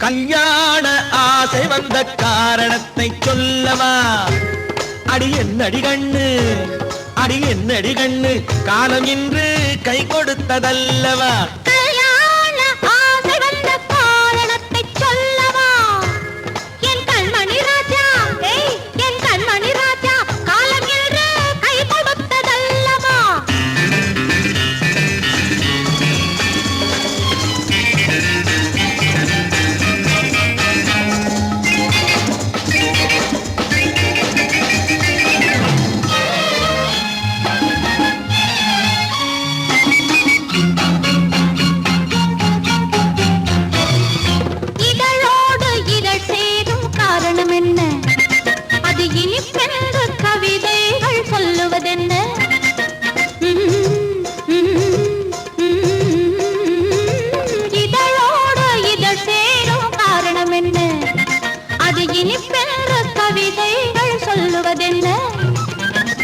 கல்யாண ஆசை வந்த காரணத்தை சொல்லவா? அடி என்னடி கண்ணு, அடி என்னடி கண்ணு, காலம் இன்று கை கொடுத்ததல்லவா?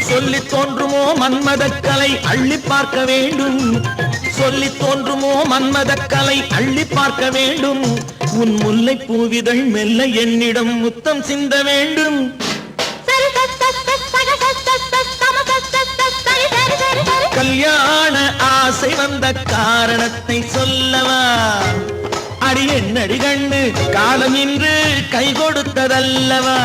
சொல்லி தோன்றுமோ மன்மதக்கலை அள்ளி பார்க்க வேண்டும், சொல்லி தோன்றுமோ மன்மதக்கலை அள்ளி பார்க்க வேண்டும். உன் முல்லை பூவிதழ் மெல்ல என்னிடம் முத்தம் சிந்த வேண்டும். கல்யாண ஆசை வந்த காரணத்தை சொல்லவா? அடி என்னடி கண்ணு, காலம் இன்று கை கொடுத்ததல்லவா?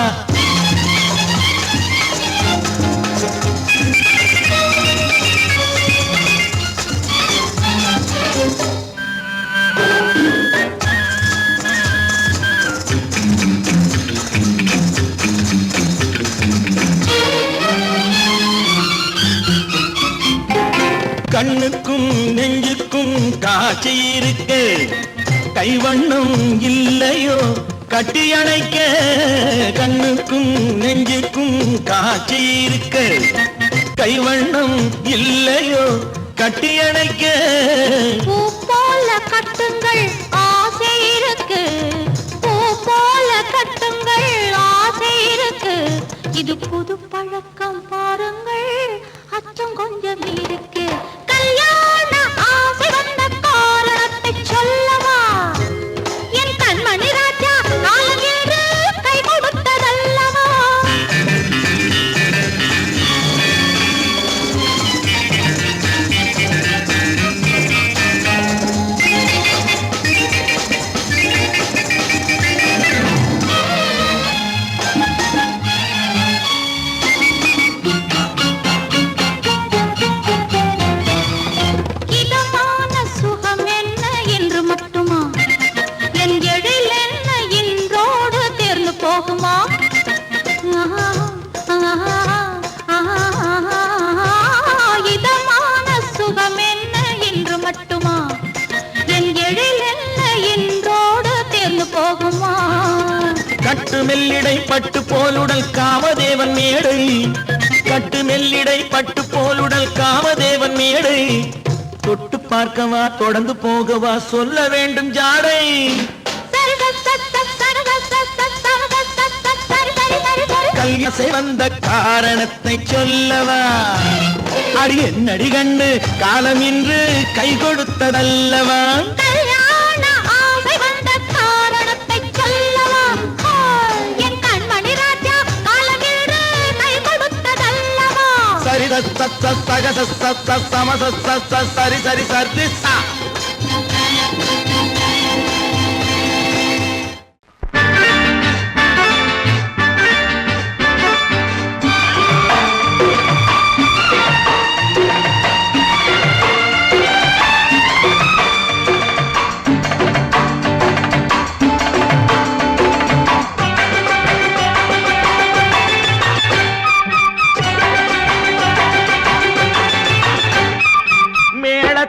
கண்ணுக்கும் நெஞ்சுக்கும் காட்சி இருக்கு, கைவண்ணம் இல்லையோ கட்டி அணைக்க? கண்ணுக்கும் நெஞ்சுக்கும் காட்சி இருக்கு, கைவண்ணம் இல்லையோ கட்டி அணைக்க? பூ போல கட்டுங்கள் ஆசை இருக்கு, பூ போல கட்டுங்கள் ஆசை இருக்கு. இது புது பழக்கம் பாருங்கள், அச்சம் கொஞ்சம் இருக்கு. கல்யாண ஆசை வந்த காரணத்தை சொல்லவா? என் கண்மணி ராஜா காலம் என்று கை கொடுத்ததல்லவா? கட்டு மெல்லிடை பட்டு போலுடல் காமதேவன் மேடை, கட்டு மெல்லிடை பட்டு போலுடல் காமதேவன் மேடை. தொட்டு பார்க்கவா தொடர்ந்து போகவா சொல்ல வேண்டும் ஜாடை. கல்யாசை வந்த காரணத்தை சொல்லவா? அடி என்னடி கண்ணு, காலம் இன்று கை கொடுத்ததல்லவா? சரி சரி சரி சரி சா.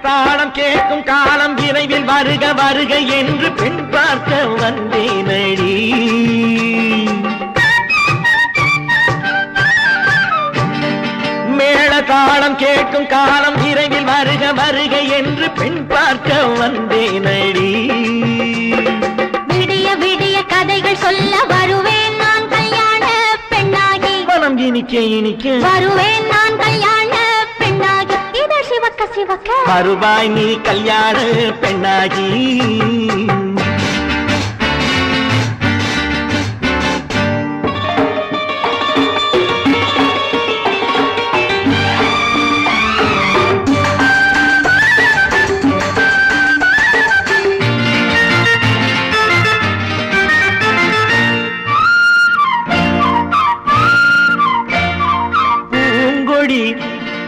தாளம் கேட்கும் காலம் விரைவில் வருக வருக என்று பெண் பார்க்க வந்தேனடி. மேள தாளம் கேட்கும் காலம் விரைவில் வருக வருக என்று பெண் பார்க்க வந்தேனடி. விடிய விடிய கதைகள் சொல்ல வருவேன் நான் கல்யாண பெண்ணாகி, மனம் இனிக்க இனிக்க வருவேன் நான் கல்யாண பெண்ணாகி. சிவக்க வருவாய் நீ கல்யாண பெண்ணாகி.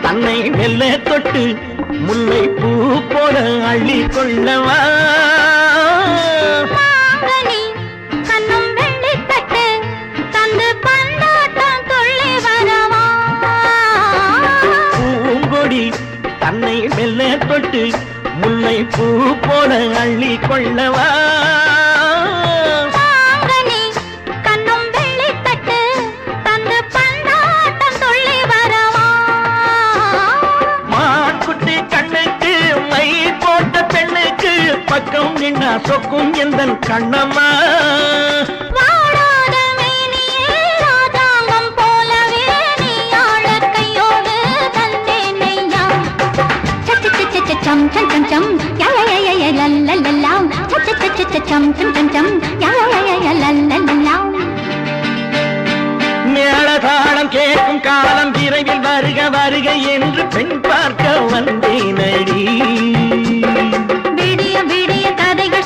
தன்னை மெல்ல தொட்டு முல்லை பூ போல அள்ளி கொள்ளவா. கண்ணும் வெள்ளி தட்டு தந்து பந்தாட்டம் துள்ளி வரவா. பூங்கொடி தன்னை மெல்ல தொட்டு முல்லை பூ போல அள்ளி கொள்ளவா. பக்கம் நின்னா சொக்கும் எந்தன் கண்ணம்மா. வாழாத மேனியே ராஜாங்கம் போலவே நீ ஆழ கையோடு தந்தேனையா. சச்ச சச்ச சம் சம் சம் சம் யா யா யா யா லல்லல்லா. சச்ச சச்ச சம் சம் சம் சம் யா யா யா யா லல்லல்லா. மேளதாளம் கேட்கும் காலம் விரைவில் வருக வருக என்று பெண் பார்க்க வந்தேனடி.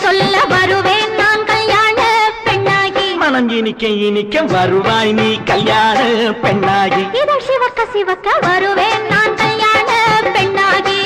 சொல்ல வருவேன் நான் கல்யாண பெண்ணாகி. மனம் இனிக்க இனிக்க வருவாய் நீ கல்யாண பெண்ணாகி. இதழ் சிவக்க சிவக்க வருவேன் நான் கல்யாண பெண்ணாகி.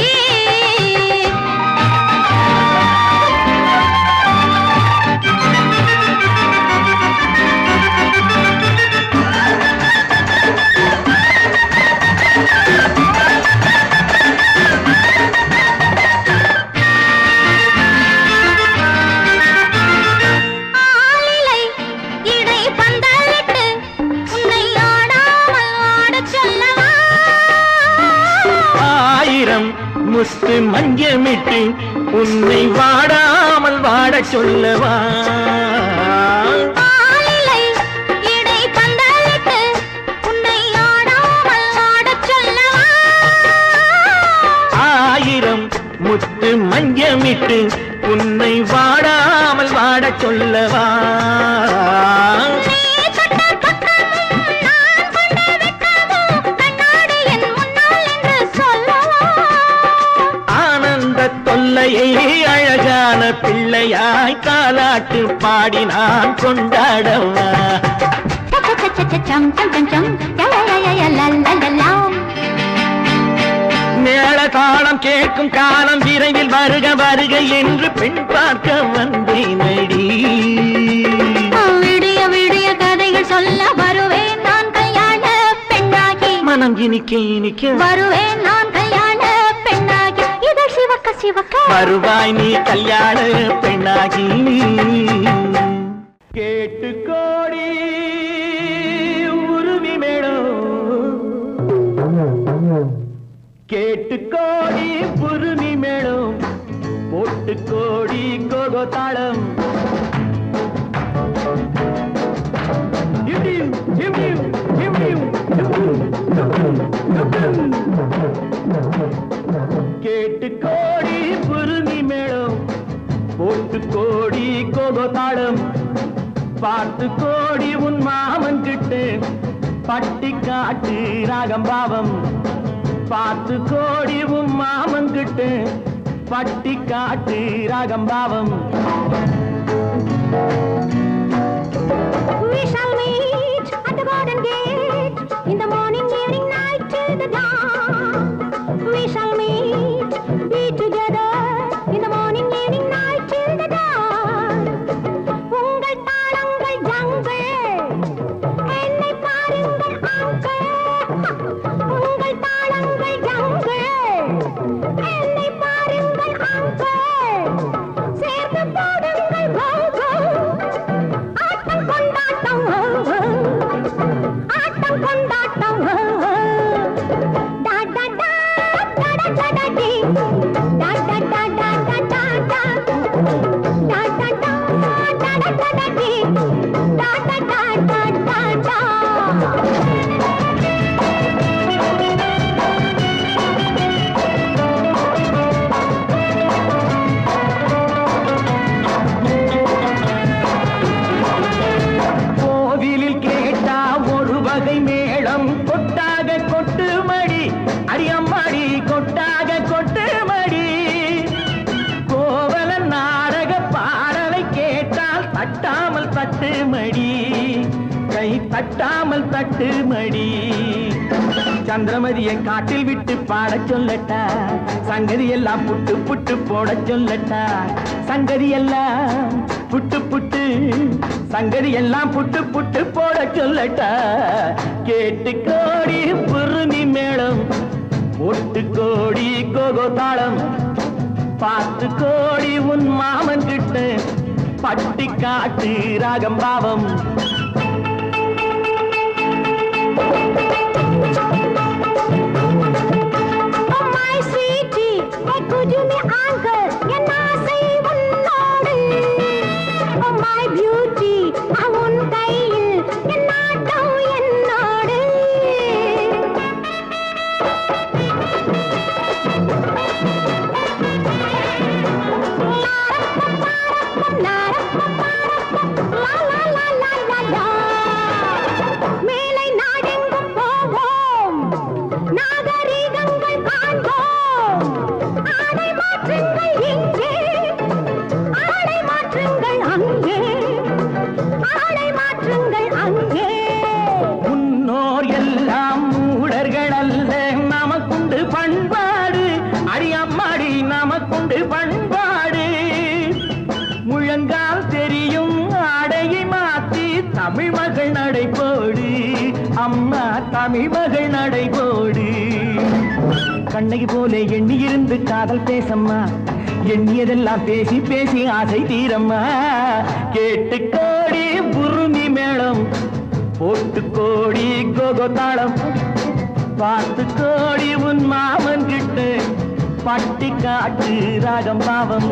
முத்து மஞ்சமிட்டு உன்னை வாடாமல் வாட சொல்லவா. ஆயிரம் முத்து மஞ்சமிட்டு உன்னை வாடாமல் வாட சொல்லவா. அழகான பிள்ளையாய் தாலாட்டு பாடி நான் கொண்டாடவா. மேளதாளம் கேட்கும் காலம் விரைவில் வருக வருக என்று பெண் பார்க்க வந்தேனடி. விடிய விடிய கதைகள் சொல்ல வருவேன் நான் கல்யாண பெண்ணாகி. மனம் இனிக்க இனிக்க வருவேன் நான் கல்யாண பெண்ணாகி. இதழ் சிவக்க சிவக்க வருவாய் நீ கல்யாண பெண்ணாகி. கேட்டு கோடி உருவி மேளம், கேட்டு கோடி புருமி மேளம், போட்டு கோடி கோகோ தாளம். கேட்டு கோடி புருமி மேளம், போட்டு கோடி கோகோ தாளம். பார்த்து கோடி உன் மாமன் கிட்டு பட்டி காட்டு ராகம் பாவம். பார்த்து கோடி உன் மாமன் கிட்டு பட்டி காட்டு ராகம் பாவம். We shall meet at the garden gate in the morning, evening, night till the dawn. We shall meet, be together in the morning, evening, night till the dawn. உங்கள் தாளங்கள் ஜங்கள், என்னை பாருங்கள் அங்கள். உங்கள் தாளங்கள் ஜங்கள், என்னை பாருங்கள் uncle. சேர்ந்து போடுங்கள் தட்டு மடி கை தட்டாமல் தட்டு மடி சந்திரமதியை காட்டில் விட்டு பாடச் சொல்லட்டா சங்கதி எல்லாம் புட்டு புட்டு போடச் சொல்லட்டா சங்கதி எல்லாம் புட்டு புட்டு சங்கதி எல்லாம் புட்டு புட்டு போடச் சொல்லட்டா கேட்டு கோடி புருமி மேளம் ஒட்டு கோடி கோகோ தாளம் பார்த்து கோடி உன் மாமன் கிட்ட பட்டி காட்டு ராகம் பாவம் தமிழ் மகள் நடைபோடு கண்ணகி போல எண்ணி இருந்து காதல் பேசம்மா எண்ணியதெல்லாம் பேசி பேசி ஆசை தீரம்மா கேட்டு கோடி புருமி மேளம் போட்டு கோடி கோகோ தாளம் பார்த்து கோடி உன் மாமன் கிட்ட பட்டி காட்டு ராகம் பாவம்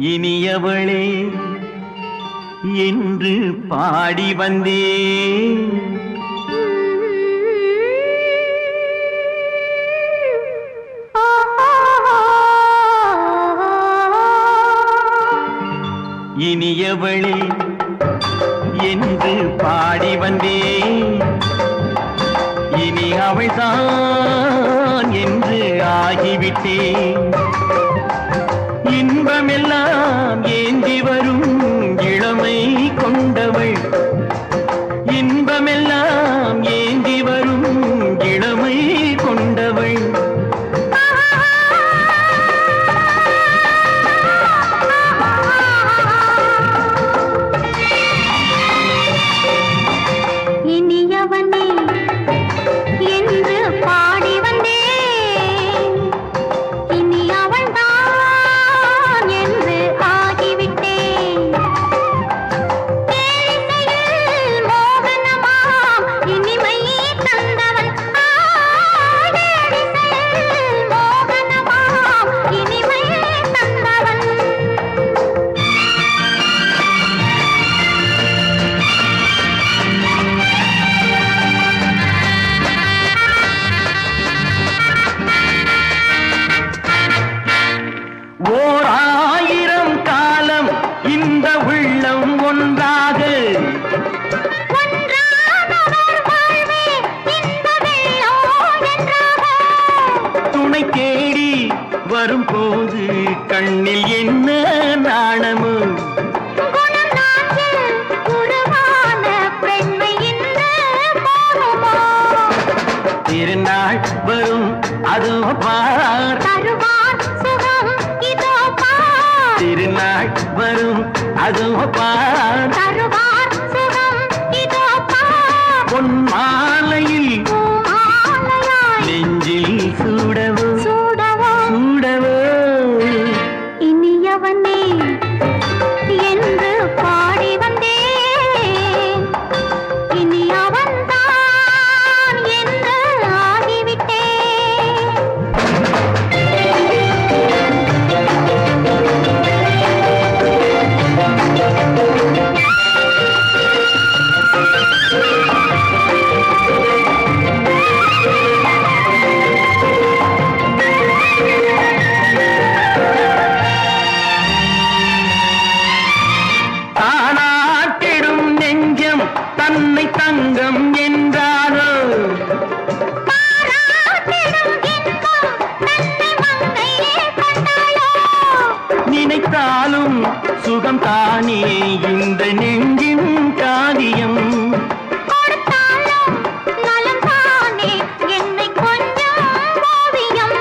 இனியவளே என்று பாடி வந்தேன் இனியவளே என்று பாடி வந்தேன் இனி அவள்தான் என்று ஆகிவிட்டேன் இன்பமெல்லாம் ஏந்தி வரும் இளமை கொண்டவள் இன்பமெல்லாம் ஏந்தி வரும் இளமை கொண்டவள் இனியவனே என்று பாடி வந்தேன் இனி அவள்தான் என்று ஆகிவிட்டேன் கேளிசையில் மோகனமாம் இனிமை தந்தவன் கேளிசையில் மோகனமாம் இனிமை தந்தவன் ஓர் ஆயிரம் காலம் இந்த உள்ளம் ஒன்றாக ஒன்றானவர் வாழ்வே இந்த வெள்ளம் என்றாக துணை தேடி வரும்போது கண்ணில் என்ன நாணமோ குணம் நாட்டில் உருவான பெண்மை இந்த மோகமோ திருநாள் வரும் அதோ பார் தருவார் சுகம் இதோ பார் திருநாள் வரும் அதுவும் பார் தருவார் சுகம் இதோ பார் பொன் மாலையில் மாலையாய் நெஞ்சில் சூடவோ சூடவோ சூடவோ இனியவனே என்று பாடி வந்தேன் இனி அவன்தான் என்று ஆகிவிட்டேன் தானாட்டிடும் நெஞ்சம் தன்னை தங்கம் என்றாரோ பாராட்டிடும் இன்பம் தன்னை மங்கையே கண்டாளோ நினைத்தாலும் சுகம் தானே இந்த நெஞ்சின் காரியம் கொடுத்தாலும் நலம் தானே என்னை கொஞ்சம் ஓவியம்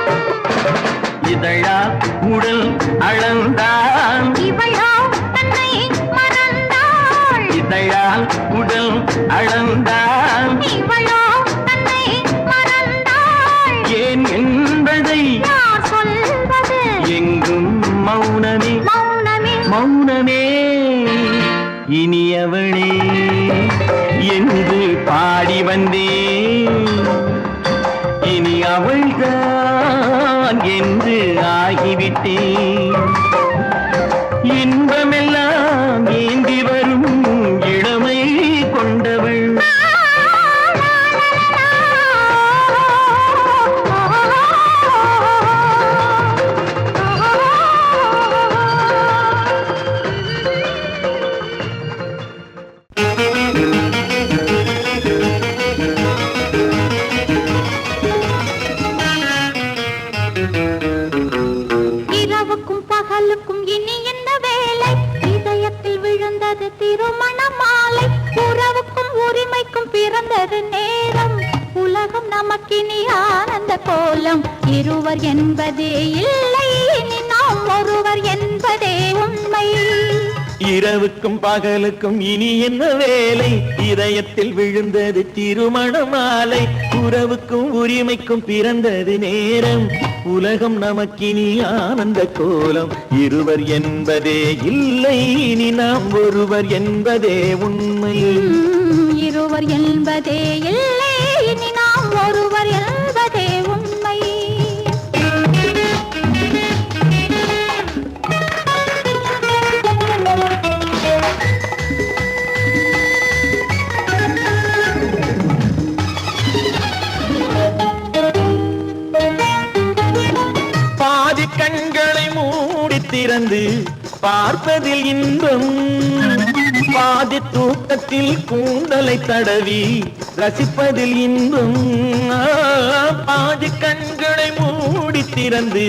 இதழால் உடல் அளந்தான் இவளோ தன்னை மறந்தாள் இதழால் உடல் அளந்தான் இவளோ தன்னை மறந்தாள் ஏன் என்பதை யார் சொல்வது எங்கும் மௌனமே மௌனமே மௌனமே இனியவளே என்று பாடி வந்தேன் இனி அவள்தான் என்று ஆகிவிட்டேன் இன்பமெல்லாம் ஏந்தி வரும் இளமை கொண்டவள் இரவுக்கும் பகலுக்கும் இனி என்ன வேலை இதயத்தில் விழுந்தது திருமண மாலை உறவுக்கும் உரிமைக்கும் பிறந்தது நேரம் உலகம் நமக்கினி ஆனந்த கோலம் இருவர் என்பதே இல்லை இனி நாம் ஒருவர் என்பதே உண்மை இரவுக்கும் பகலுக்கும் இனி என்ன வேலை இதயத்தில் விழுந்தது திருமண மாலை உறவுக்கும் உரிமைக்கும் பிறந்தது நேரம் உலகம் நமக்கினி ஆனந்த கோலம் இருவர் என்பதே இல்லை இனி நாம் ஒருவர் என்பதே உண்மை இருவர் என்பதே இல்லை இனி நாம் ஒருவர் என்பதே உண்மை பாதி கண்களை மூடி திறந்து பார்ப்பதில் இன்பம் பாதி தூக்கத்தில் கூந்தலை தடவி ரசிப்பதில் இன்பம் பாதி கண்களை மூடி திறந்து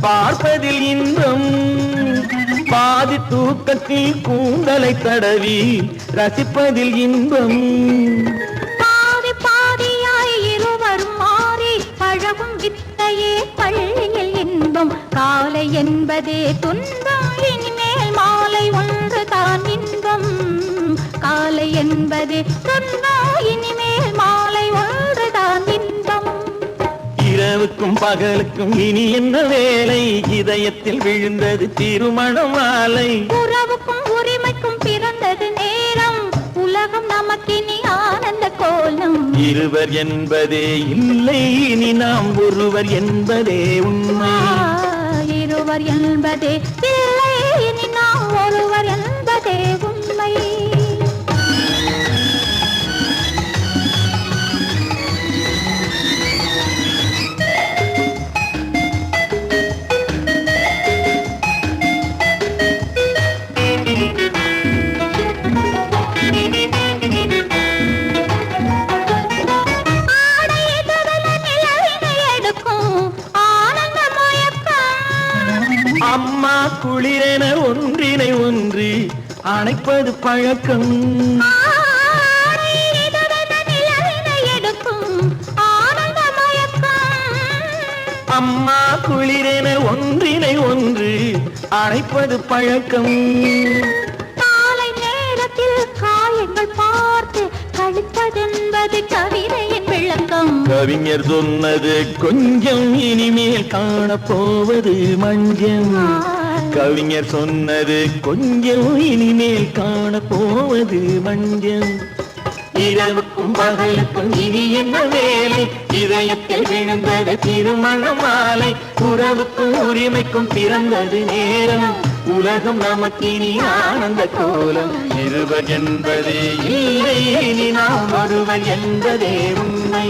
பார்ப்பதில் இன்பம் பாதி தூக்கத்தில் கூந்தலை தடவி ரசிப்பதில் இன்பம் பாதி பாதியாய் இருவரும் மாறி பழகும் வித்தையே பள்ளியில் இன்பம் காலை என்பதே துன்பம் இனிமேல் மாலை ஒன்று தான் இன்பம் காலை என்பதே துன்பம் இனிமேல் மாலை ஒன்று தான் இன்பம் இரவுக்கும் பகலுக்கும் இனி என்ன வேலை இதயத்தில் விழுந்தது திருமண மாலை உறவுக்கும் உரிமைக்கும் பிறந்தது நேரம் உலகம் நமக்கினி ஆனந்த கோலம் இருவர் என்பதே இல்லை இனி நாம் ஒருவர் என்பதே உண்மை இருவர் என்பதே இல்லை இனி நாம் ஒருவர் என்பதே உண்மை அம்மா குளிரென ஒன்றினை ஒன்று அணைப்பது பழக்கம் அம்மா குளிரென ஒன்றினை ஒன்று அணைப்பது பழக்கம் என்பது கவிதையின் விளக்கம். கவிஞர் சொன்னது கொஞ்சம், இனிமேல் காணப்போவது மஞ்சள். கவிஞர் சொன்னது கொஞ்சம், இனிமேல் காணப்போவது மஞ்சள். இரவுக்கும் பகலுக்கும் இனி என்ன வேலை? இதயத்தில் விழுந்தது திருமண மாலை. உறவுக்கும் உரிமைக்கும் பிறந்தது நேரம். உலகம் நமக்கினி ஆனந்த கோலம். இருவர் என்பதே இல்லை, இனி நாம் ஒருவர் என்பதே உண்மை.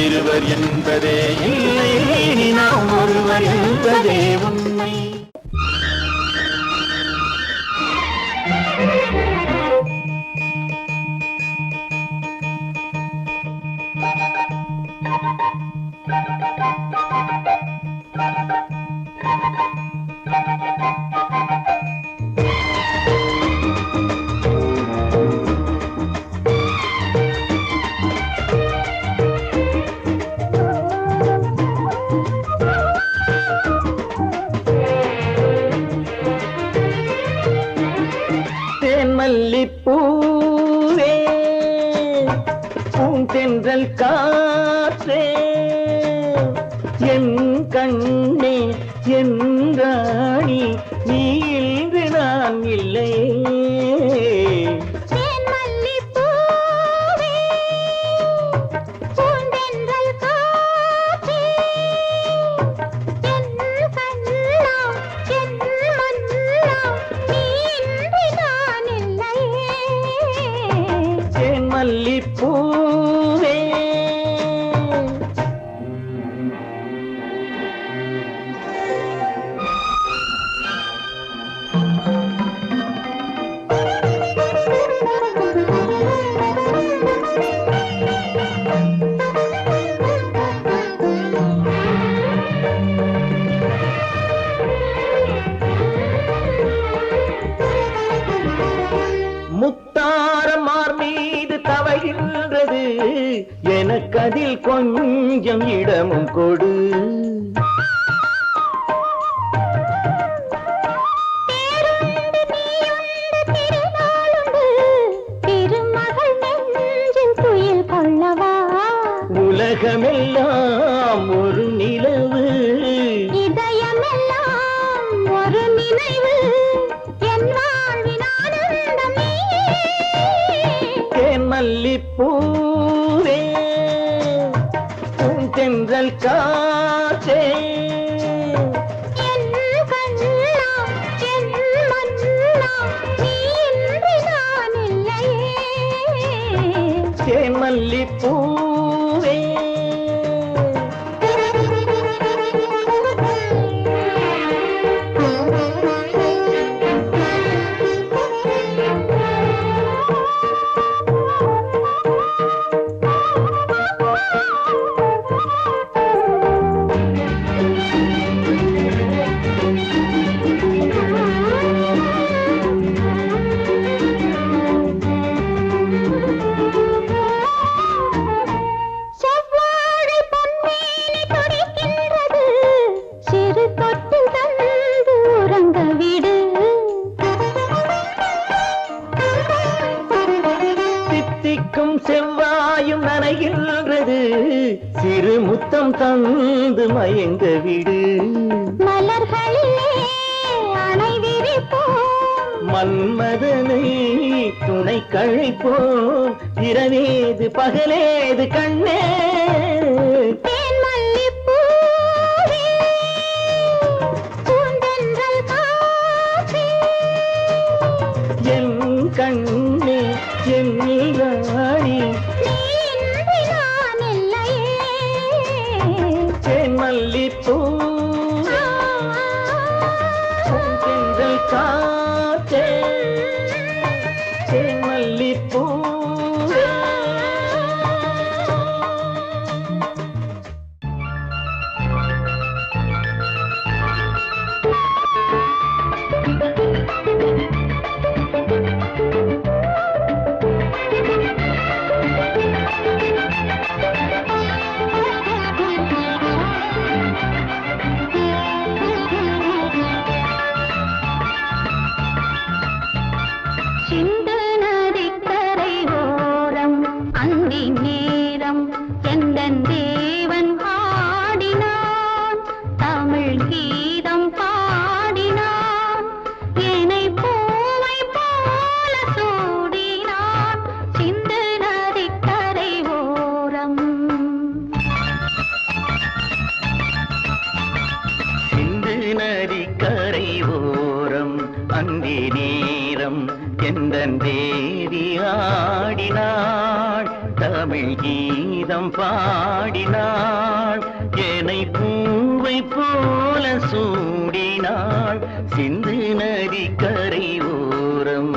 இருவர் என்பதே இல்லை, இனி நாம் ஒருவர் என்பதே உண்மை. மல்லிப்பூவே, பூந்தென்றல் காற்றே, என் கண்ணே, என் ராணி, நீ இன்று நான் இல்லை. மல்லிப்பூவே, முத்தாரமார் மீது தவழ்கின்றது, எனக்கதில் கொஞ்சம் இடமும் கொடு. உலகமெல்லாம் ஒரு நிலவு, இதயமெல்லாம் ஒரு நினைவு, என் வாழ்வின் ஆனந்தம் நீயே. தேன் மல்லிப்பூவே, பூந்தென்றல் காற்றே, என் கண்ணா, என் மன்னா, நீ இன்றி நான் இல்லையே. தேன் மல்லிப்பூவே, செவ்வாயும் நனைகின்றது, சிறு முத்தம் தந்து மயங்க விடு. மலர்களிலே அணை விரிப்போம், மன்மதனை துணை கழைப்போம். இரவேது பகலேது கண்ணே. தேன் மல்லிப்பூவே, பூந்தென்றல் காற்றே, என் கண்ணே, என் ராணி, நீ இன்றி நான் இல்லையே. தேன் மல்லிப்பூவே, பூந்தென்றல் காற்றே, தேன் மல்லிப்பூவே. பாடினாள் தமிழ் கீதம் பாடினாள் என்னை பூவை போல சூடினாள் சிந்து நதி கரை ஓரம்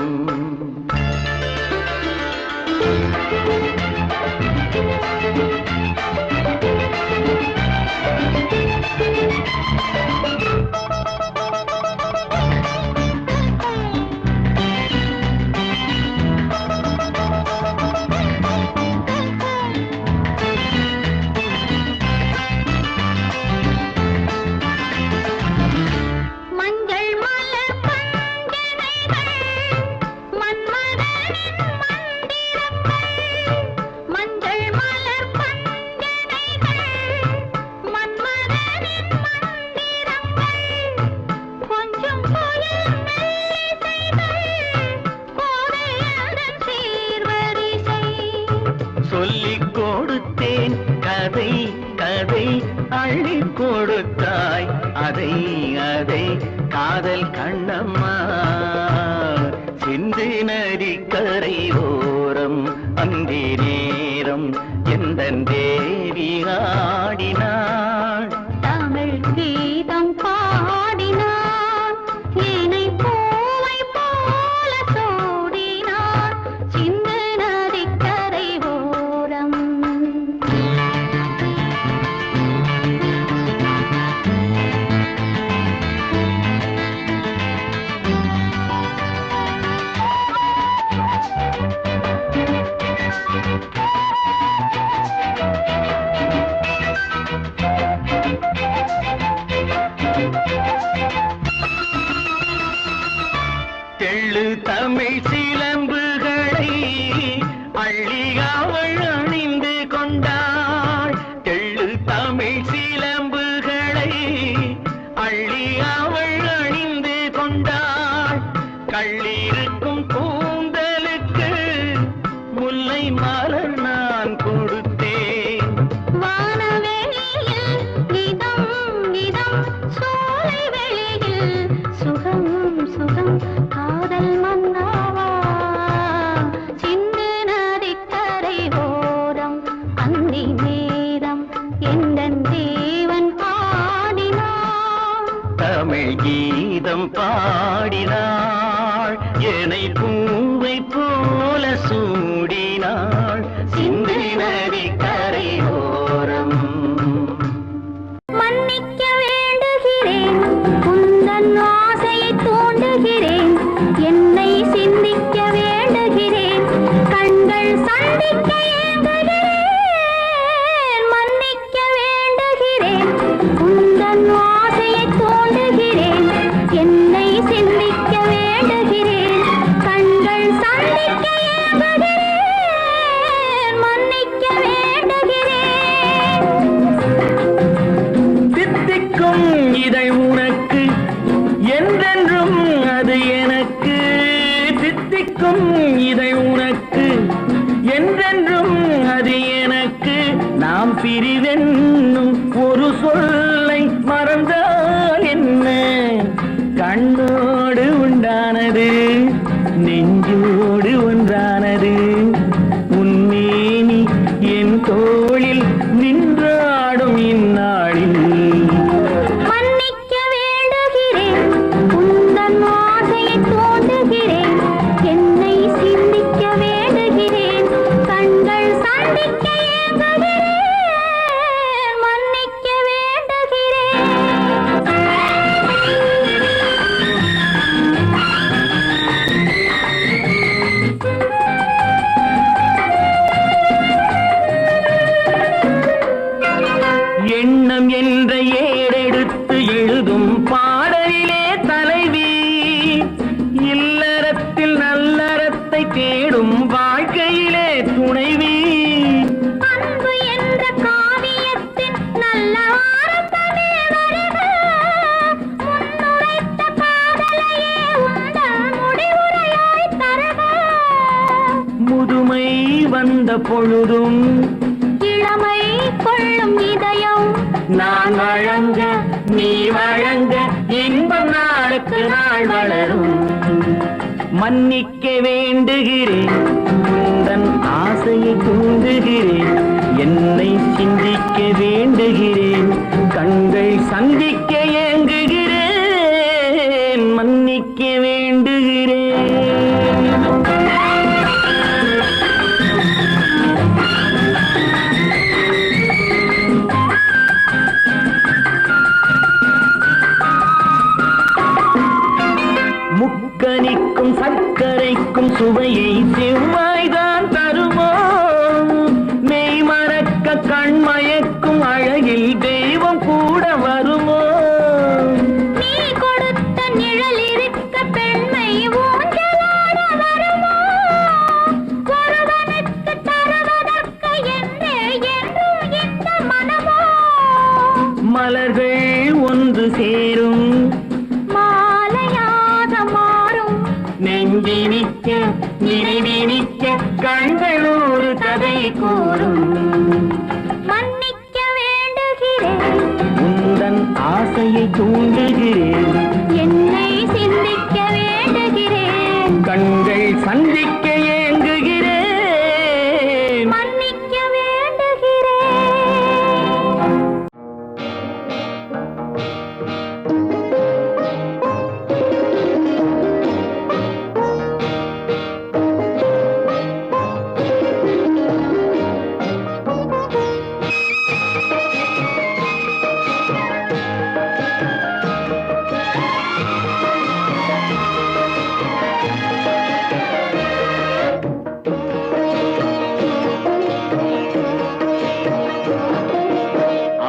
சொல்லிக் கொடுத்தேன் கதை கதை அள்ளி கொடுத்தாய் அதை அதை காதல் கண்ணம்மா சிந்து நதி கரை ஓரம் அந்தி நேரம் எந்த தேவி ஆடினாள் தமிழ் கீதம் பாடினார் ஏனை பூவை போல சூடினார் சிந்து நதிக்கரை ஓரம் தெள்ளு தமிழ் சிலம்புகளை அள்ளி அவள் அணிந்து கொண்டாள் தெள்ளு தமிழ் சிலம்புகளை அள்ளி அவள் அணிந்து கொண்டாள் கள்ளிருக்கும் கூந்தலுக்கு முல்லை மலர் நான் கொடுத்தேன் வானவெளியில் இதம் இதம் சோலை வெளியில் சுகம் சுகம் காதல் மன்னாவா சிந்து நதிக்கரை ஓரம் அந்தி நேரம் எந்தன் தேவன் ஆடினான் தமிழ் கீதம் பாடினாள் என்னை பூவை போல சூடினாள் சிந்து நதி கரை ஓரம் மன்னிக்க வேண்டுகிறேன் உந்தன் ஆசையை தூண்டுகிறேன் என்னை சிந்திக்க வேண்டுகிறேன் கண்கள் சந்திக்க ஏங்குகிறேன் மன்னிக்க வேண்டுகிறேன் உந்தன் ஆசையை தூண்டுகிறேன் என்னை சிந்திக்க வேண்டுகிறேன் கண்கள் சந்திக்க ஏங்குகிறேன் மன்னிக்க வேண்டுகிறேன் தித்திக்கும் இதை உனக்கு என்றென்றும் அது எனக்கு தித்திக்கும் இதை உனக்கு என்றென்றும் அது எனக்கு நாம் பிரிவென்னும் ஒரு சொல்லை மறந்தால் என்ன கண்ணோடு உண்டானது நெஞ்சோடு ஒன்றானது உன்மேனி என் தோளில் நின்றாடும் இந்நாளில் மன்னிக்க வேண்டுகிறேன் உந்தன் ஆசையை தூண்டுகிறேன் என்னை சிந்திக்க வேண்டுகிறேன் கண்கள் சந்திக்க ஏங்குகிறேன் மன்னிக்க வேண்டுகிறேன் எண்ணம் என்ற ஏடெடுத்து எழுதும் பாடலிலே தலைவி இல்லறத்தில் நல்லறத்தை தேடும் வாழ்க்கையிலே துணைவி அன்பு என்ற காவியத்தின் நல்ல வார்த்தையே வருக முன்னுரைத்த காதலையே உந்தன் முடிவுரையாய் தருக முதுமை வந்த பொழுதும் இளமை கொள்ளும் இதயம் நான் வழங்க நீ வழங்க இன்பம் நாளுக்கு நாள் வளரும் மன்னிக்க வேண்டுகிறேன் உந்தன் சந்திக்க ஏங்குகிறேன், மன்னிக்க வேண்டுகிறேன். முக்கனிக்கும் சர்க்கரைக்கும் சுவையை செவ்வாய்தான் தருமோ, மெய் மறக்க கண்மயக்கும் அழகில் தெய்வம் கூட வருமோ. நீ கொடுத்த நிழல் இருக்க பெண்மை ஊஞ்சலாட வருமோ, ஒருவனுக்கு தருவதற்கு என்றே என்றும் இந்த மனமோ. மலர்கள் ஒன்று சேரும், மாலையாக மாறும், நெஞ்சினிக்க நினைவினிக்க கண்கள் ஒரு கதை கூறும். மன்னிக்க வேண்டுகிறேன், உந்தன் ஆசையை தூண்டுகிறேன், என்னை சிந்திக்க வேண்டுகிறேன், கண்கள் சந்திக்க ஏங்குகிறேன். மன்னிக்க வேண்டுகிறேன்.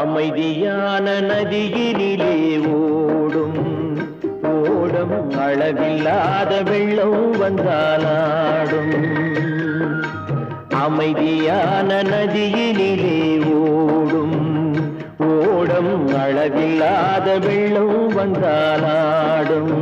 அமைதியான நதியினிலே ஓடும் ஓடும் அளவில்லாத வெள்ளம் வந்தாலாடும். அமைதியான நதியினிலே ஓடும் ஓடும் அளவில்லாத வெள்ளம் வந்தாலாடும்.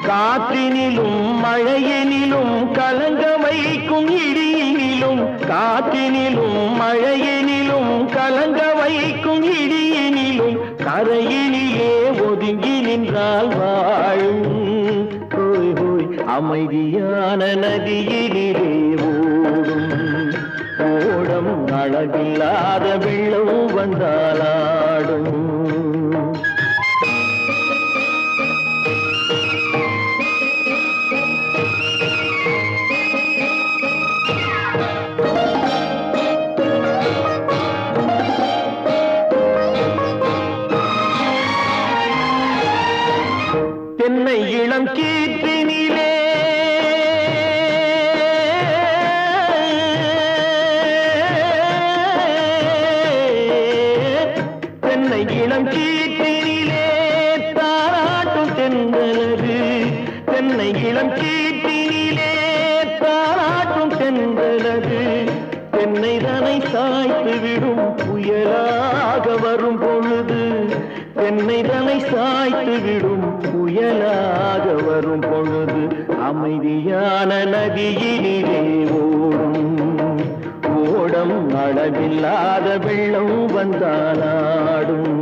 காற்றினிலும் மழையினிலும் கலங்க வைக்கும் இடியினிலும், காற்றினிலும் மழையினிலும் கலங்க வைக்கும் இடியினிலும் கரையினிலே ஒதுங்கி நின்றால் வாழும். ஹோய் ஹோய் அமைதியான நதியினிலே ஓடும் ஓடம் அழகில்லாத வெள்ளம் வந்தாலாடும். தென்னை இளம் கீற்றினிலே தென்னை இளம் கீற்றினிலே தாராட்டும் தென்றலது, தென்னை இளம் கீற்றினிலே தாராட்டும் தென்றலது. தென்னை தனை சாய்த்து விடும் புயலாக வரும் பொழுது, தென்னை தனை சாய்த்து விடும் புயலாக வரும் பொழுது. அமைதியான நதியினிலே ஓடும் ஓடம் அளவில்லாத வெள்ளம் வந்தாலாடும்.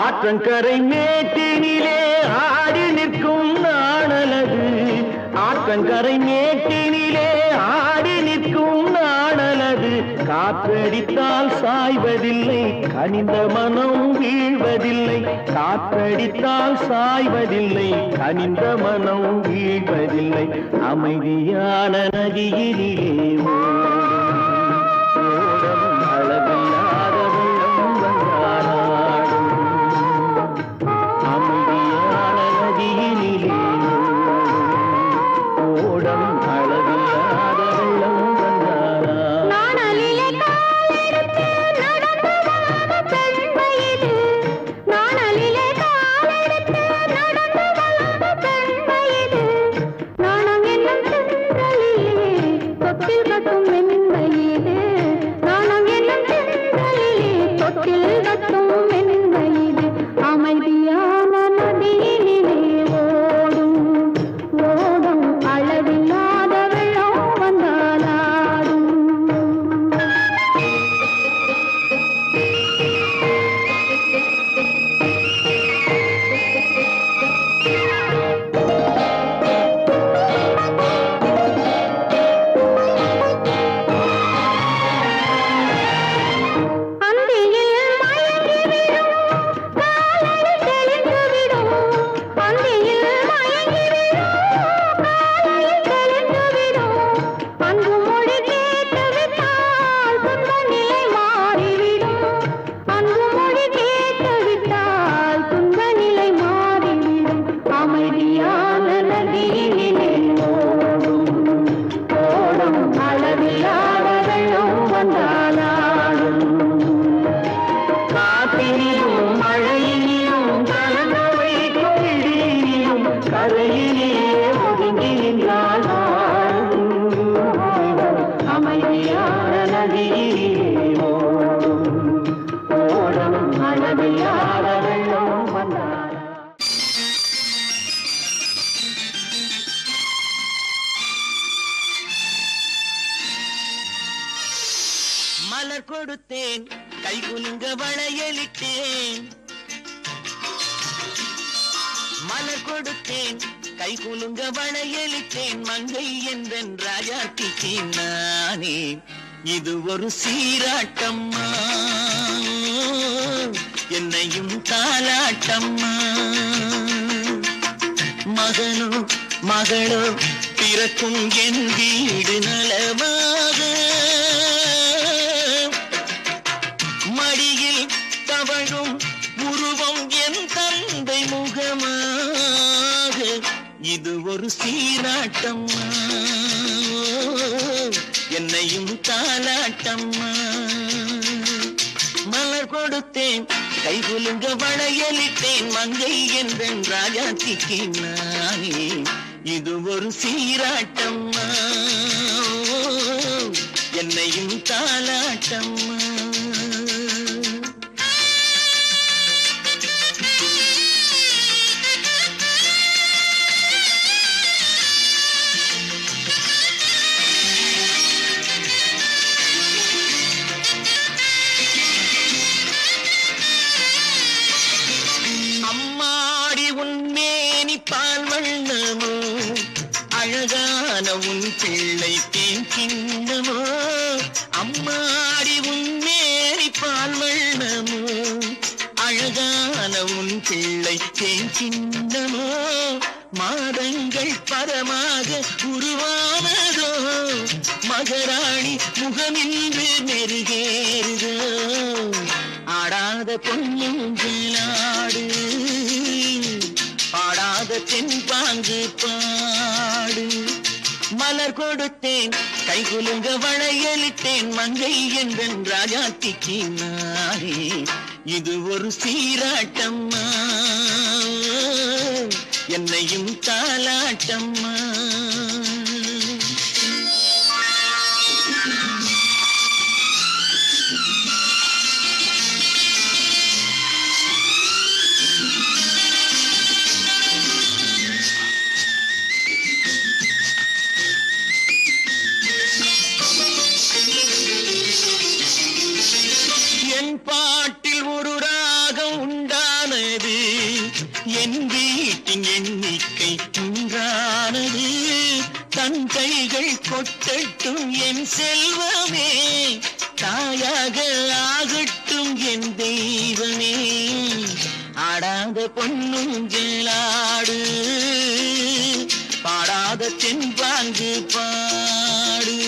ஆற்றங்கரை மேட்டினிலே ஆடி நிற்கும் நாணலது, ஆற்றங்கரை மேட்டினிலே ஆடி நிற்கும் நாணலது. காற்றடித்தால் சாய்வதில்லை, கனிந்த மனம் வீழ்வதில்லை. காற்றடித்தால் சாய்வதில்லை, கனிந்த மனம் வீழ்வதில்லை. அமைதியான நதியினிலே ஓடும் அளவில்லாத வெள்ளம் வந்தாலாடும். அமைதியான நதியினிலே ஓடும் அளவில்லாத வெள்ளம் வந்தாலாடும். நாணலிலே காலெடுத்து நடந்து வளர்ந்த பெண்மை இது, நாணலிலே காலெடுத்து நடந்து வளர்ந்த பெண்மை இது. நாணம் என்னும் சென்றலிலே கொக்கில் கட்டும் கொடுத்தேன் கை குலுங்க வளையலிட்டேன் மலர் கொடுத்தேன் கை குலுங்க வளையலிட்டேன் மங்கை என்றன் ராஜாத்திக்கு நானே இது ஒரு சீராட்டம்மா என்னையும் தாலாட்டம்மா மகனோ மகளோ பிறக்கும் என் வீடு நலமாக மடியில் தவழும் உருவம் என் தந்தை முகமாக இது ஒரு சீராட்டம்மா என்னையும் தாலாட்டம்மா மலர் கொடுத்தேன் கை குலுங்க வளையலிட்டேன் மங்கை என்றன் ராஜாத்திக்கு நானே இது ஒரு சீராட்டம்மா என்னையும் தாலாட்டம்மா அழகான உன் பிள்ளை தேன் கிண்ணமோ அம்மாடி உன் மேரி பால் வண்ணமோ அழகான உன் பிள்ளை தேன் கிண்ணமோ மாதங்கள் பரமாக உருவானதோ மகராணி முகமின்று நெருகேறுதோ ஆடாத பொன்னுங்களாடு பாடாத தென்பாங்கு பாடு மலர் கொடுத்தேன் கை குலுங்க வளையலிட்டேன் மங்கை என்றன் ராஜாத்திக்கு நானே இது ஒரு சீராட்டம்மா என்னையும் தாலாட்டம்மா பாட்டில் ஒரு ராகம் உண்டானது என் வீட்டின் எண்ணிக்கை உண்டானது தன் கைகள் கொட்டட்டும் என் செல்வமே தாயாக ஆகட்டும் என் தெய்வமே ஆடாத பொன்னுங்களாடு பாடாத தென்பாங்கு பாடு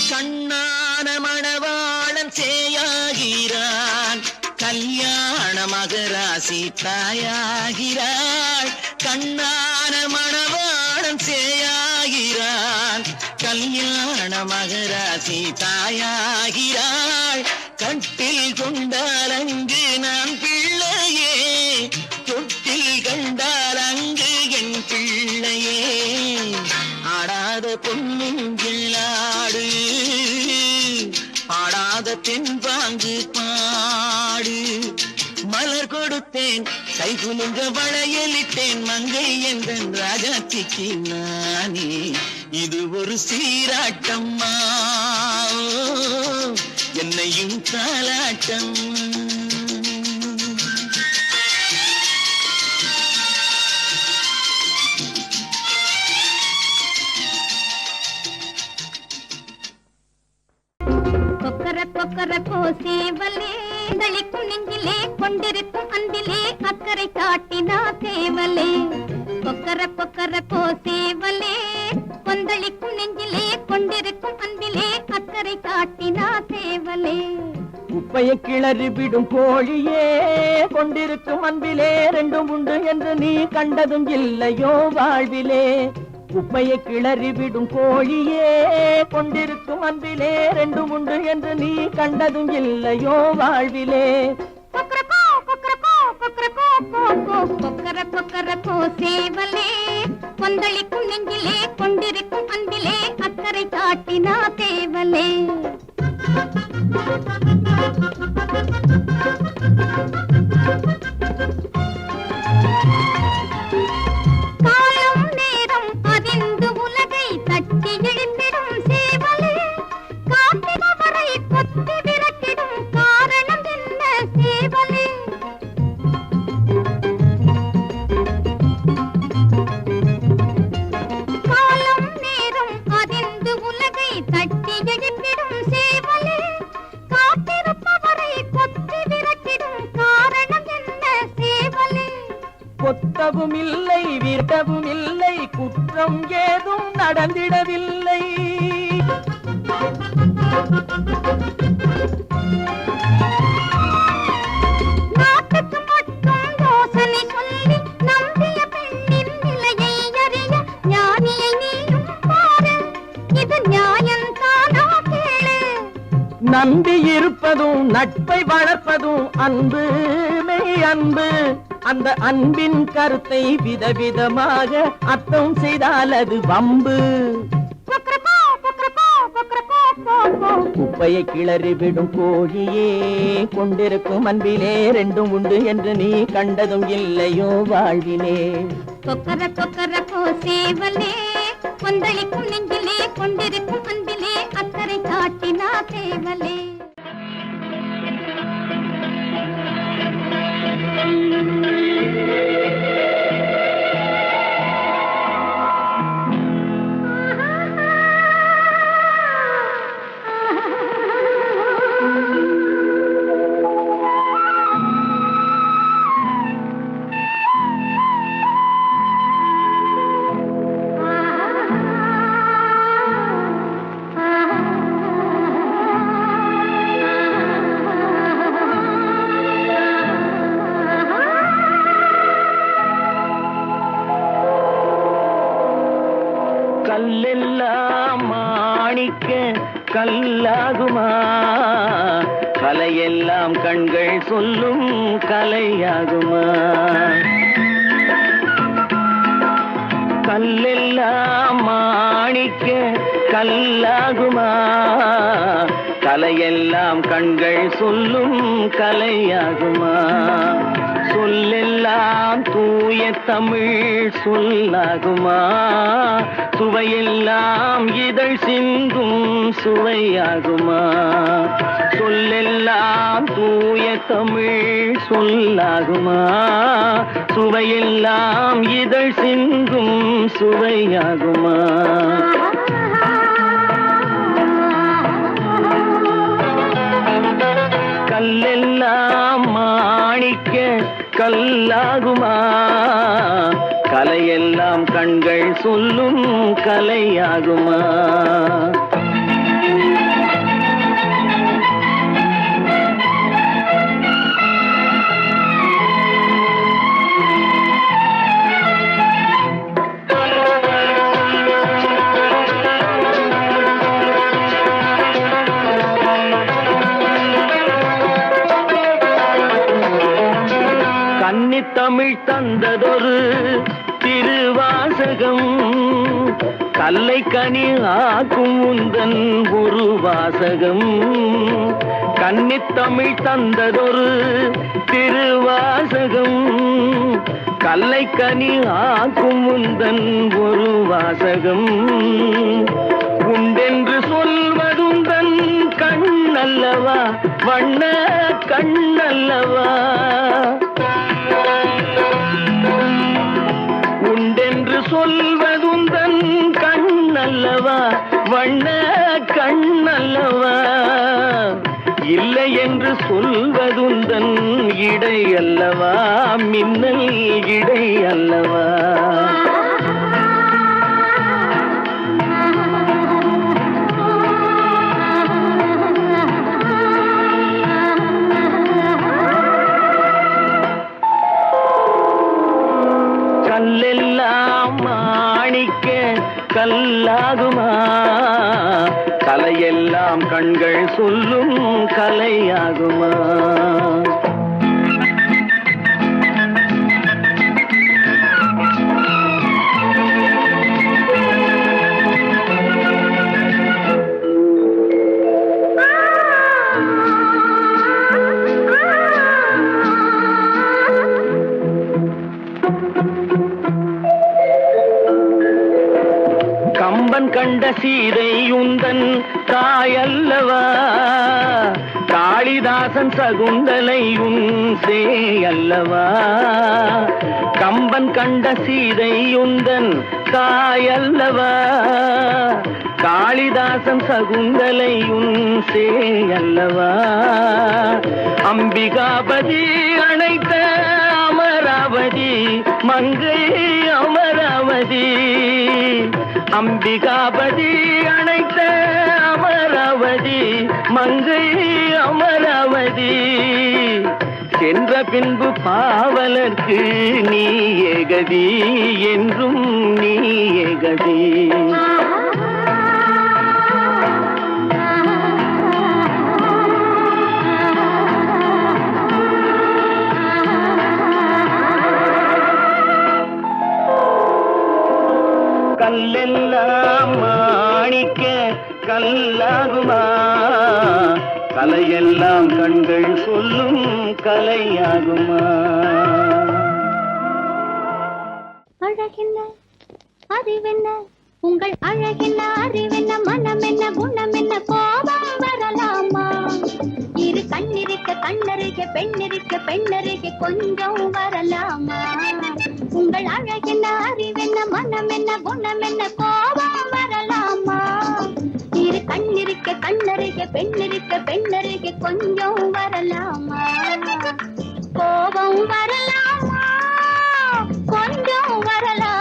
கண்ணான மணவாளன் சேயாகிறான் கல்யாண மகராசி தாயாகிறாள் கண்ணான மணவாளன் சேயாகிறான் கல்யாண மகராசி தாயாகிறாள் கட்டில் கொண்டால் அங்கு நான் பிள்ளையே தொட்டில் கண்டால் அங்கு என் பிள்ளையே ஆடாத பொன்னுங்களாடு பாடாத தென்பாங்கு பாடு மலர் கொடுத்தேன் கை குலுங்க வளையலிட்டேன் மங்கை என்றன் ராஜாத்திக்கு நானே இது ஒரு சீராட்டம்மா என்னையும் தாலாட்டம்மா கொக்கர கோசேவலே தளிக்கும் நெஞ்சிலே கொண்டிருக்கும் அன்பிலே அக்கறை காட்டினா தேவலே கொக்கர கோசேவலே கொந்தளிக்கும் நெஞ்சிலே கொண்டிருக்கும் அன்பிலே அக்கறை காட்டினா தேவலே குப்பையை கிளறி விடும் கோழியே கொண்டிருக்கும் அன்பிலே ரெண்டும் உண்டு என்று நீ கண்டதும் இல்லையோ வாழ்விலே குப்பையை கிளறி விடும் கோழியே கொண்டிருக்கும் அன்பிலே ரெண்டும் உண்டு என்று நீ கண்டதும் இல்லையோ வாழ்விலே கொக்கரக்கோ கொக்கரக்கோ சேவலே கொந்தளிக்கும் நெஞ்சிலே கொண்டிருக்கும் அன்பிலே அக்கறை காட்டினா தேவலே காலம் நேரம் அதிர்ந்து உலகை தட்டி எழுந்திடும் சேவலே காத்திரவரை கொத்தி விரட்டிடும் காரணம் என்ன சேவலே காலம் நேரம் அதிர்ந்து உலகை தட்டி எழுந்திடும் சேவலே காத்திருப்பவரை கொத்தி விரட்டிடும் காரணம் என்ன சேவலே கொத்தவும் இல்லை விரட்டவும் இல்லை குற்றம் ஏதும் நடந்திடவில்லை நாட்டுக்கு மட்டும் யோசனை சொல்லி நம்பிய பெண்ணின் நிலையை அறிய ஞானியை நீயும் பாரு இது நியாயம்தானா கேளு நம்பி இருப்பதும் நட்பை வளர்ப்பதும் அன்பு மெய் அன்பு அந்த அன்பின் கருத்தை விதவிதமாக அர்த்தம் செய்தால் அது வம்பு கொக்கரக்கோ, கொக்கரக்கோ, கொக்கரக்கோ, கோ, கோ. குப்பையை கிளறி விடும் கோழியே கொண்டிருக்கும் அன்பிலே ரெண்டும் உண்டு என்று நீ கண்டதும் இல்லையோ வாழ்விலே கொக்கர கொக்கரக்கோ சேவலே கொந்தளிக்கும் நெஞ்சிலே கொண்டிருக்கும் அன்பிலே அக்கறை காட்டினா சேவலே கல்லெல்லாம் மாணிக்க கல்லாகுமா கலையெல்லாம் கண்கள் சொல்லும் கலையாகுமா கல்லெல்லாம் மாணிக்க கல்லாகுமா கலையெல்லாம் கண்கள் சொல்லும் கலையாகுமா சொல்லெல்லாம் தூய தமிழ் சொல்லாகுமா சுவையெல்லாம் இதழ் சிந்தும் சுவையாகுமா சொல்லெல்லாம் தூய தமிழ் சொல்லாகுமா சுவையெல்லாம் இதழ் சிந்தும் சுவையாகுமா கல்லெல்லாம் மாணிக்க கல்லாகுமா கலையெல்லாம் கண்கள் சொல்லும் கலையாகுமா தமிழ் தந்ததொரு திருவாசகம் கல்லை கனி ஆக்கும் உந்தன் ஒரு வாசகம் கன்னித்தமிழ் தந்ததொரு திருவாசகம் கல்லை கனி ஆக்கும் உந்தன் ஒரு வாசகம் உண்டென்று சொல்வதுந்தன் கண்ணல்லவா வண்ண கண்ணல்லவா உண்டென்று சொல்வதுந்தன் கண்ணல்லவா வண்ண கண்ணல்லவா இல்லை என்று சொல்வதுந்தன் இடை அல்லவா மின்னல் இடை அல்லவா கல்லெல்லாம் மாணிக்க கல்லாகுமா கலையெல்லாம் கண்கள் சொல்லும் கலையாகுமா கம்பன் கண்ட சீதை உந்தன் தாயல்லவா, காளிதாசன் சகுந்தலை உன் சேயல்லவா. கம்பன் கண்ட சீதை உந்தன் தாயல்லவா, காளிதாசன் சகுந்தலை உன் சேயல்லவா. அம்பிகாபதி அணைத்த அமராவதி மங்கை அமராவதி, அம்பிகாபதி அணைத்த அமராவதி மங்கை அமராவதி. சென்ற பின்பு பாவலர்க்கு நீ ஏகதி, என்றும் நீ ஏகதி. கல்லெல்லாம் மாணிக்க கல்லாகுமா, கலையெல்லாம் கண்கள் சொல்லும் கலையாகுமா. அழகென்ன அறிவென்ன உங்கள் அழகென்ன அறிவென்ன மனம் என்ன குணம் என்ன கோபம் வரலாமா. இரு கண்ணிருக்க கண்ணருக பெண்ணிருக்க பெண்ணருக கொஞ்சம் வரலாமா. உங்கள் அழகென்ன அறிவென்ன மனம் என்ன குணம் என்ன கோபம் வரலாமா. இரு கண்ணிருக்க கண்ணருக பெண்ணிருக்க பெண்ணருக கொஞ்சம் வரலாமா. கோபம் வரலாமா, கொஞ்சம் வரலாமா.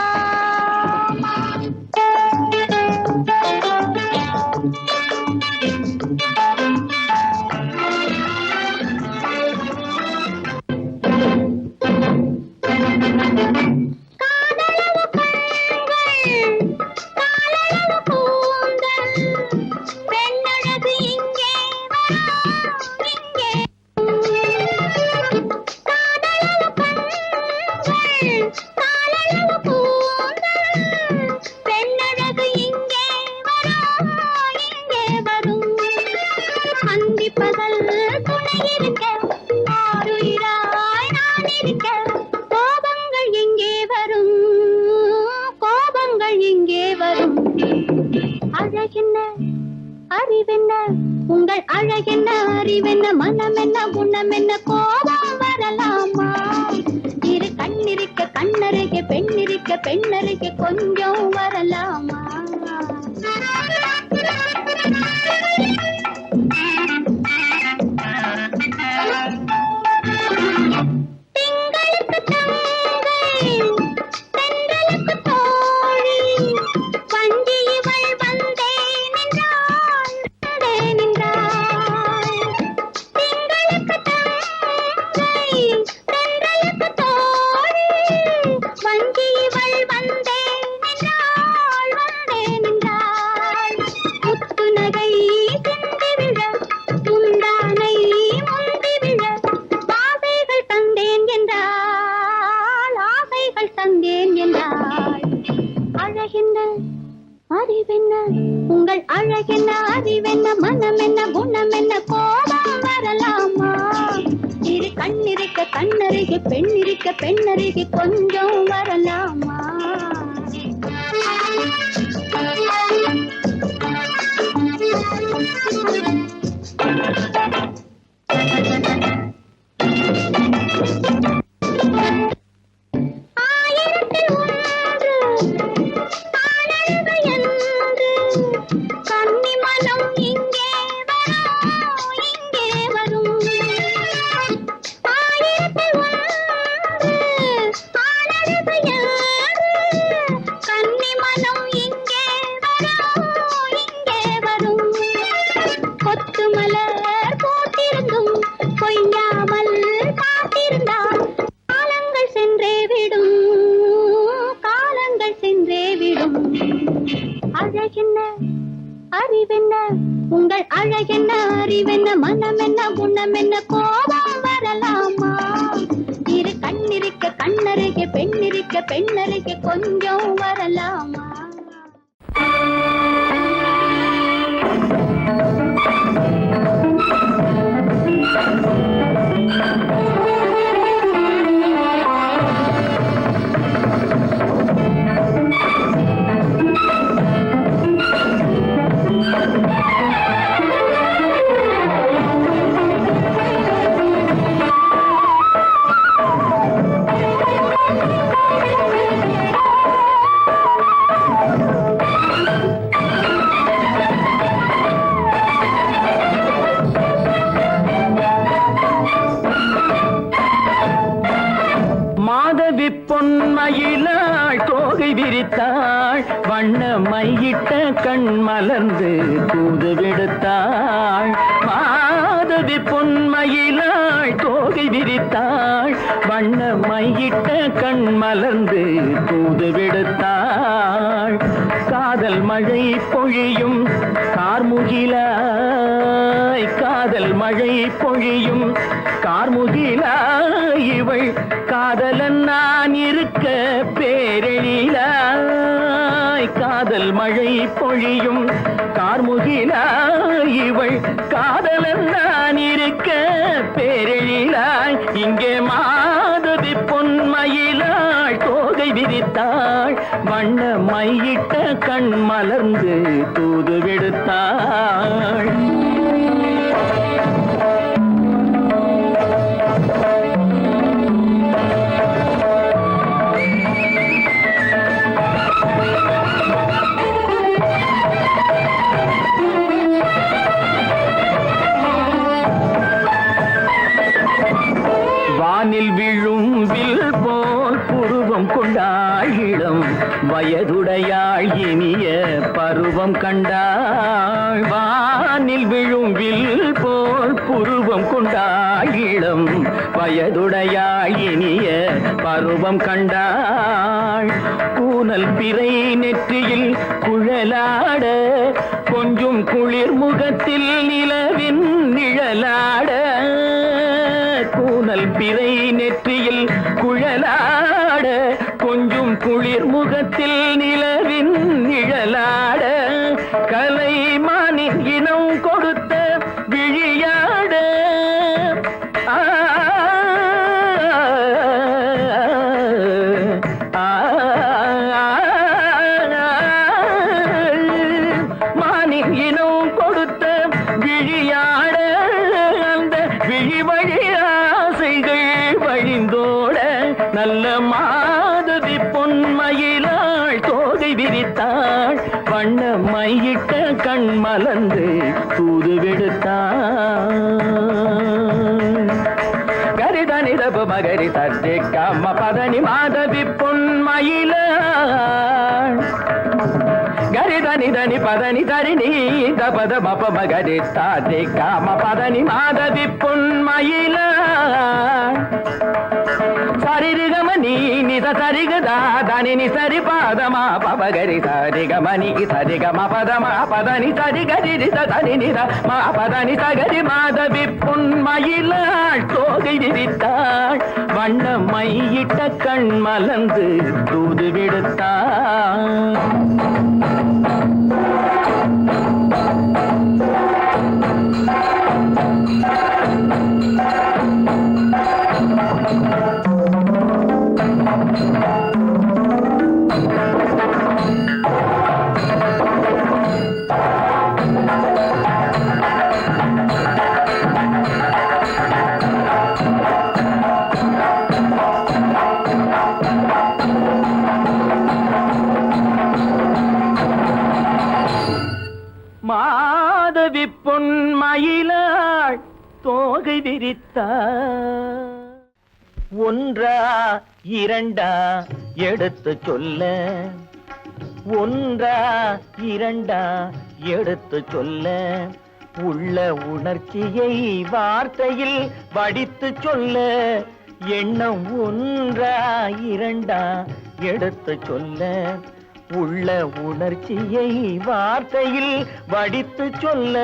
அறிவென்ன உங்கள் அழகென்ன அறிவென்ன மனம் என்ன குணம் என்ன கோபம் வரலாமா. இரு கண்ணிருக்க கண்ணருக பெண்ணிருக்க பெண்ணருக கொஞ்சம் வரலாமா. உங்கள் அழகென்ன அறிவென்ன மனம் என்ன குணம் என்ன கோபம் வரலாமா. இரு கண்ணிருக்க கண்ணருக பெண்ணிருக்க பெண்ணருக கொஞ்சம் வரலாமா. அறிவென்ன உங்கள் அழகென்ன அறிவென்ன மனம் என்ன குணம் என்ன கோபம் வரலாமா. இரு கண்ணிருக்க கண்ணருக பெண்ணிருக்க பெண்ணருக கொஞ்சம் வரலாமா. விரித்தாள் வண்ண மையிட்ட கண் மலர்ந்து தூது விடுத்தாள் மாதவி பொன்மயிலாள் தோகை விரித்தாள் வண்ண மையிட்ட கண் மலர்ந்து தூது விடுத்தாள் காதல் மழை பொழியும் கார்முகிலாய் காதல் மழை பொழியும் கார்முகிலாய் இவள் காதலன் நான் இருக்க பேரெழிலாய் காதல் மழை பொழியும் கார்முகிலாய் இவள் காதலன் நான் இருக்க பேரெழிலாய் இங்கே மாதவி பொன்மயிலாள் தோகை விரித்தாள் வண்ண மையிட்ட கண் மலர்ந்து தூது விடுத்தாள் வானில் விழும் வில் போல் புருவம் கொண்டாள் இளம் வயதுடையாள் இனிய பருவம் கண்டாள் வானில் விழும் வில் போல் புருவம் கொண்டாள் இளம் வயதுடையாள் இனிய பருவம் கண்டாள் கூனல் பிறை நெற்றியில் குழலாட கொஞ்சம் குளிர் முகத்தில் நிலவின் நிழலாட கூனல் பிறை நெற்றியில் குழலாட கொஞ்சம் குளிர் முகத்தில் நிலவின் நிழலாட கலைமானின் இனம் கொடுத்த விழியாட மானின் இனம் கொடுத்த விழியாட அந்த விழி வழி ஆசைகள் வழிந்தோட நல்ல மாதவி பொன்மயிலாள் தோகை விரித்தாள் வண்ண மையிட்ட கண் மலர்ந்து தூது விடுத்தாள் கரிதனி தப மகரி தட்டி கம்ம பதனி மாதவி பொன்மயிலாள் கரிதனி தனி பதனி தரிணி தபத மப மகரி தாட்டி காம பதனி மாதவி பொன்மயிலாள் சரிகமணி நித சரிகதா தனி சரி பாதமா பபகரி சரிகமணி சரிகம பதமா பதனி சரிகரி தனி நித மா பதனி சகரி மாதவி பொன்மயிலாள் தோகை விரித்தாள் வண்ண மையிட்ட கண் மலர்ந்து தூது விடுத்தாள் மாதவி பொன்மயிலாள் தோகை விரித்தாள் ஒன்றா இரண்டா எடுத்து சொல்ல ஒன்றா இரண்டா எடுத்து சொல்ல உள்ள உணர்ச்சியை வார்த்தையில் வடித்து சொல்ல எண்ணம் ஒன்றா இரண்டா எடுத்து சொல்ல உள்ள உணர்ச்சியை வார்த்தையில் வடித்து சொல்ல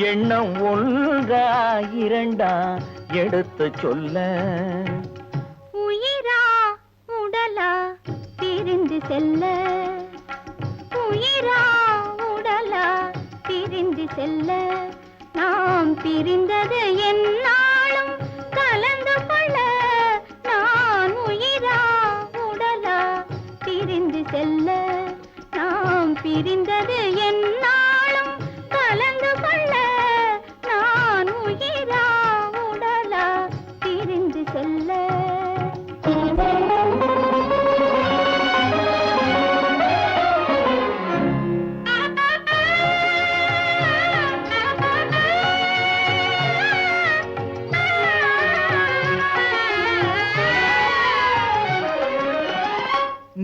எண்ணம் ஒன்றா இரண்டா எடுத்து சொல்ல உயிரா உடலா பிரிந்து செல்ல உயிரா உடலா பிரிந்து செல்ல நாம் பிரிந்தது என்னாலும் கலந்து கொள்ள நான் உயிரா உடலா பிரிந்து செல்ல நாம் பிரிந்தது என்னாலும் கலந்து கொள்ள நான் உயிரா உடலா பிரிந்து செல்ல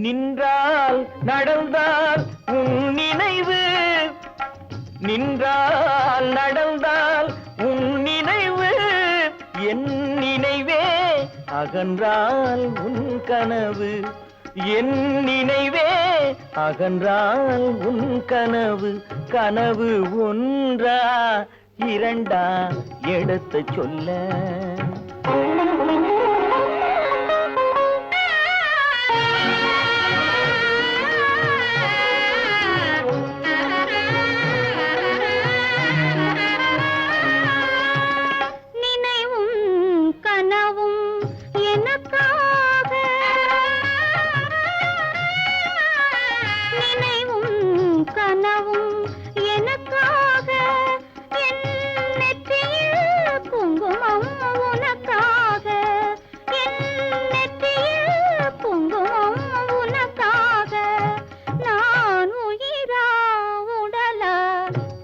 நின்றால் நடந்தால் உன் நினைவு, நின்றால் நடந்தால் உன் நினைவு, என் நினைவே அகன்றால் உன் கனவு, என் நினைவே அகன்றால் உன் கனவு. கனவு ஒன்றா இரண்டா எடுத்து சொல்ல. நினைவும் கனவும் எனக்காக, நினைவும் கனவும் எனக்காக, என் நெற்றியில் குங்குமம் உனக்காக, என் நெற்றியில் குங்குமம் உனக்காக. நான் உயிரா உடலா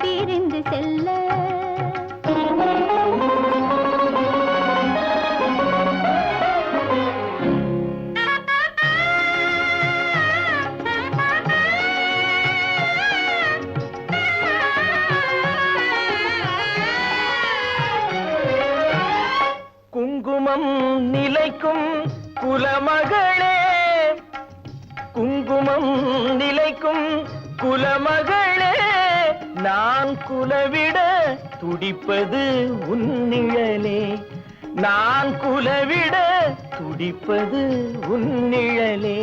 பிரிந்து செல்ல. குங்குமம் நிலைக்கும் குலமகளே, குங்குமம் நிலைக்கும் குலமகளே, நான் குலவிட துடிப்பது உன் நிழலே, நான் குலவிட துடிப்பது உன் நிழலே.